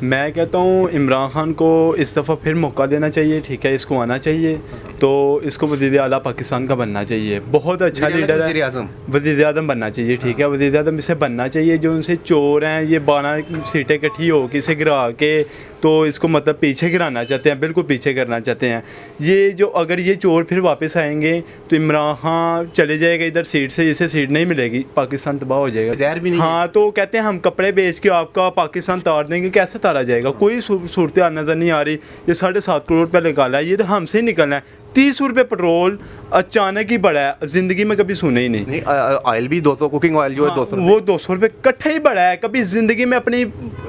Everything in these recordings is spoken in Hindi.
मैं कहता हूँ इमरान खान को इस दफ़ा फिर मौका देना चाहिए, ठीक है, इसको आना चाहिए, तो इसको वज़ीर आला पाकिस्तान का बनना चाहिए। बहुत अच्छा लीडर है, वज़ीर आज़म बनना चाहिए, ठीक है, वज़ीर आज़म इसे बनना चाहिए। जो उनसे चोर हैं, ये 12 सीटें इकट्ठी हो के इसे गिरा के तो इसको मतलब पीछे गिराना चाहते हैं, बिल्कुल पीछे करना चाहते हैं। ये जो अगर ये चोर फिर वापस आएंगे तो इमरान खान चले जाएगा इधर सीट से, इसे सीट नहीं मिलेगी, पाकिस्तान तबाह हो जाएगा। ज़हर भी नहीं। हाँ, तो कहते हैं हम कपड़े बेच के आपका पाकिस्तान तार देंगे, कैसे तारा जाएगा? कोई सूरत नज़र नहीं आ रही। ये 7.5 करोड़ रुपये निकाला है, ये तो हमसे ही निकलना है। 30 रुपये पेट्रोल अचानक ही बढ़ा है, ज़िंदगी में कभी सुने ही नहीं। ऑयल भी 200, कुकिंग ऑयल जो है 200, वो 200 रुपये इकट्ठा ही बढ़ा है। कभी ज़िंदगी में अपनी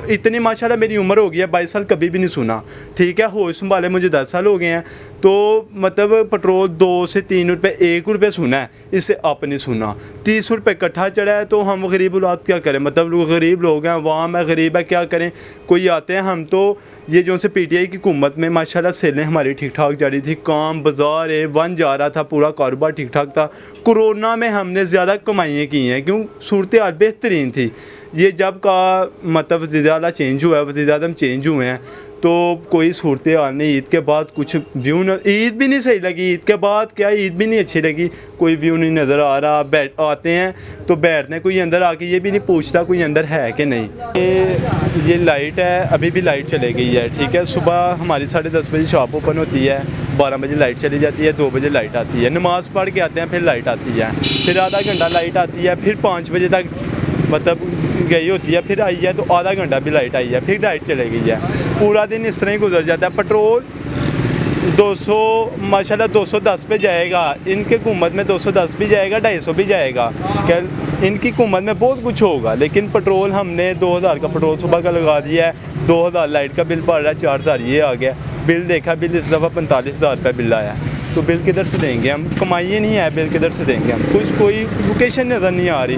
इतनी माशाल्लाह मेरी उम्र हो गई है 22 साल, कभी भी नहीं सुना, ठीक है। होश संभाले मुझे 10 साल हो गए हैं, तो मतलब पेट्रोल 2 से 3 रुपये, 1 रुपये सुना है, इससे आप नहीं सुना। 30 रुपये इकट्ठा चढ़ा है, तो हम गरीब औलाद क्या करें? मतलब लोग गरीब लोग हैं, वाम है, गरीब है, क्या करें? कोई आते हैं, हम तो ये जो उनसे PTI की हुकूमत में माशाल्लाह सेलें हमारी ठीक ठाक जा रही थी, काम बाज़ार बन जा रहा था, पूरा कारोबार ठीक ठाक था। कोरोना में हमने ज़्यादा कमाइयाँ की हैं, क्यों? सूरत हाल बेहतरीन थी। ये जब का मतलब वज़ीर आला चेंज हुआ है, वज़ीर आज़म चेंज हुए हैं, तो कोई सूरत हाल नहीं। ईद के बाद कुछ व्यू न, ईद भी नहीं सही लगी, ईद के बाद क्या, ईद भी नहीं अच्छी लगी, कोई व्यू नहीं नज़र आ रहा। आते हैं तो बैठते, कोई अंदर आके ये भी नहीं पूछता कोई अंदर है कि नहीं। ये लाइट है, अभी भी लाइट चले गई है, ठीक है। सुबह हमारी 10:30 बजे शॉप ओपन होती है, 12 बजे लाइट चली जाती है, 2 बजे लाइट आती है, नमाज़ पढ़ के आते हैं, फिर लाइट आती है, फिर आधा घंटा लाइट आती है, फिर 5 बजे तक मतलब गई होती है, फिर आई है तो आधा घंटा भी लाइट आई है, फिर लाइट चली गई है। पूरा दिन इस तरह ही गुजर जाता है। पेट्रोल 200 माशाल्लाह 210 पे जाएगा, इनके हुकूमत में 210 भी जाएगा, 250 भी जाएगा। क्या इनकी हुकूमत में बहुत कुछ होगा, लेकिन पेट्रोल हमने 2000 का पेट्रोल सुबह का लगा दिया है, 2000 लाइट का बिल पड़ रहा है, 4000 ये आ गया। बिल देखा, बिल इस दफ़ा 45,000 रुपये बिल आया, तो बिल किधर से देंगे हम? कमाइए नहीं है, बिल किधर से देंगे हम? कोई लोकेशन नज़र नहीं आ रही।